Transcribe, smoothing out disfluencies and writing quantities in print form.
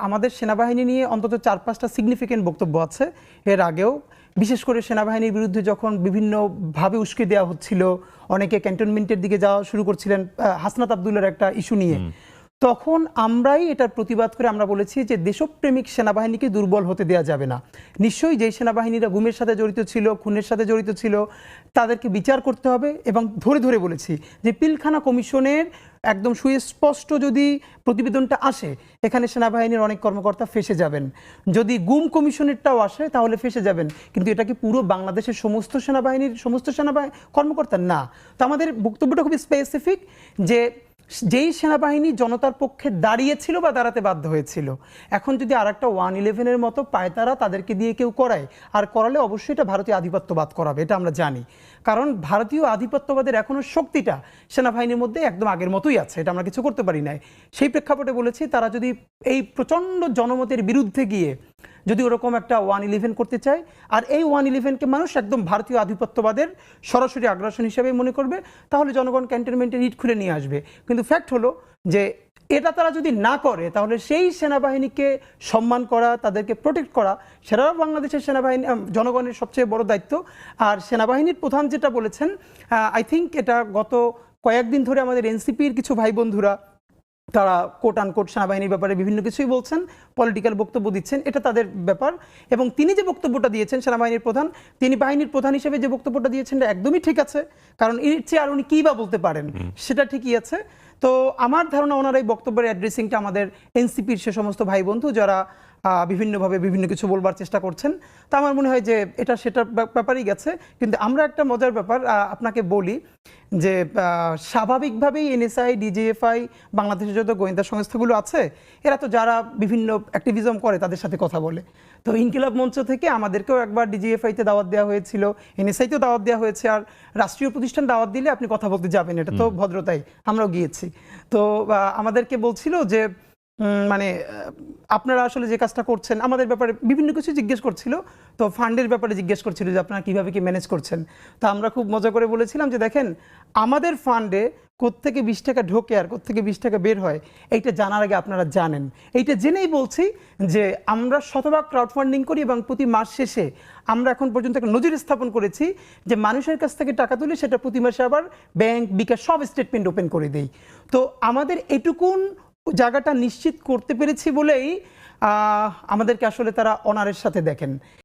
আমাদের সেনাবাহিনী নিয়ে অন্তত 4-5টা সিগনিফিকেন্ট বক্তব্য আছে এর আগেও, বিশেষ করে সেনাবাহিনীর বিরুদ্ধে যখন বিভিন্নভাবে উস্কে দেওয়া হচ্ছিল, অনেকে ক্যান্টনমেন্টের দিকে যাওয়া শুরু করছিলেন হাসনাত আবদুল্লার একটা ইস্যু নিয়ে, তখন আমরাই এটার প্রতিবাদ করে আমরা বলেছি যে দেশপ্রেমিক সেনাবাহিনীকে দুর্বল হতে দেওয়া যাবে না। নিশ্চয়ই যেই সেনাবাহিনীরা গুমের সাথে জড়িত ছিল, খুনের সাথে জড়িত ছিল, তাদেরকে বিচার করতে হবে। এবং ধরে ধরে বলেছি যে পিলখানা কমিশনের একদম সুস্পষ্ট যদি প্রতিবেদনটা আসে, এখানে সেনাবাহিনীর অনেক কর্মকর্তা ফেঁসে যাবেন। যদি গুম কমিশনেরটাও আসে তাহলে ফেঁসে যাবেন। কিন্তু এটা কি পুরো বাংলাদেশের সমস্ত সেনাবাহিনীর কর্মকর্তা? না। তো আমাদের বক্তব্যটা খুবই স্পেসিফিক যে যেই সেনাবাহিনী জনতার পক্ষে দাঁড়িয়েছিল বা দাঁড়াতে বাধ্য হয়েছিল, এখন যদি আর একটা 111-এর মতো পায়তারা তাদেরকে দিয়ে কেউ করায়, আর করালে অবশ্যই এটা ভারতীয় আধিপত্যবাদ করাবে, এটা আমরা জানি। কারণ ভারতীয় আধিপত্যবাদের এখনও শক্তিটা সেনাবাহিনীর মধ্যে একদম আগের মতোই আছে, এটা আমরা কিছু করতে পারি নাই। সেই প্রেক্ষাপটে বলেছি, তারা যদি এই প্রচণ্ড জনমতের বিরুদ্ধে গিয়ে যদি ওরকম একটা 111 করতে চায়, আর এই 111কে মানুষ একদম ভারতীয় আধিপত্যবাদের সরাসরি আগ্রাসন হিসেবে মনে করবে, তাহলে জনগণ ক্যান্টনমেন্টের ইট খুলে নিয়ে আসবে। কিন্তু ফ্যাক্ট হলো যে এটা তারা যদি না করে, তাহলে সেই সেনাবাহিনীকে সম্মান করা, তাদেরকে প্রোটেক্ট করা, সেটা বাংলাদেশের সেনাবাহিনী জনগণের সবচেয়ে বড় দায়িত্ব। আর সেনাবাহিনীর প্রধান যেটা বলেছেন, আই থিঙ্ক এটা গত কয়েকদিন ধরে আমাদের এনসিপির কিছু ভাই বন্ধুরা তারা কোট আনকোট সেনাবাহিনীর ব্যাপারে বিভিন্ন কিছুই বলছেন, পলিটিক্যাল বক্তব্য দিচ্ছেন, এটা তাদের ব্যাপার। এবং তিনি যে বক্তব্যটা দিয়েছেন সেনাবাহিনীর প্রধান, তিনি বাহিনীর প্রধান হিসেবে যে বক্তব্যটা দিয়েছেন একদমই ঠিক আছে, কারণ এর চেয়ে আর উনি কী বা বলতে পারেন, সেটা ঠিকই আছে। তো আমার ধারণা ওনার এই বক্তব্যের অ্যাড্রেসিংটা আমাদের এনসিপির সে সমস্ত ভাই বন্ধু যারা বিভিন্নভাবে বিভিন্ন কিছু বলবার চেষ্টা করছেন, তা আমার মনে হয় যে এটা সেটার ব্যাপারেই গেছে। কিন্তু আমরা একটা মজার ব্যাপার আপনাকে বলি যে স্বাভাবিকভাবেই এনএসআই, ডিজিএফআই, বাংলাদেশের যত গোয়েন্দা সংস্থাগুলো আছে, এরা তো যারা বিভিন্ন অ্যাক্টিভিজম করে তাদের সাথে কথা বলে। তো ইনকিলাব মঞ্চ থেকে আমাদেরকেও একবার ডিজিএফআইতে দাওয়াত দেওয়া হয়েছিল, এনএসআইতেও দাওয়াত দেওয়া হয়েছে। আর রাষ্ট্রীয় প্রতিষ্ঠান দাওয়াত দিলে আপনি কথা বলতে যাবেন, এটা তো ভদ্রতাই, আমরাও গিয়েছি। তো আমাদেরকে বলছিল যে মানে আপনারা আসলে যে কাজটা করছেন আমাদের ব্যাপারে বিভিন্ন কিছু জিজ্ঞেস করছিল। তো ফান্ডের ব্যাপারে জিজ্ঞেস করছিল যে আপনারা কীভাবে কি ম্যানেজ করছেন। তো আমরা খুব মজা করে বলেছিলাম যে দেখেন, আমাদের ফান্ডে কোত্থেকে 20 টাকা ঢোকে আর কোত্থেকে 20 টাকা বের হয়, এইটা জানার আগে আপনারা জানেন। এইটা জেনেই বলছি যে আমরা শতভাগ ক্রাউড ফান্ডিং করি এবং প্রতি মাস শেষে আমরা এখন পর্যন্ত একটা নজির স্থাপন করেছি যে মানুষের কাছ থেকে টাকা তুলে সেটা প্রতি মাসে আবার ব্যাংক, বিকাশ সব স্টেটমেন্ট ওপেন করে দেই। তো আমাদের এটুকুন জায়গাটা নিশ্চিত করতে পেরেছি বলেই আমাদেরকে আসলে তারা অনারের সাথে দেখেন।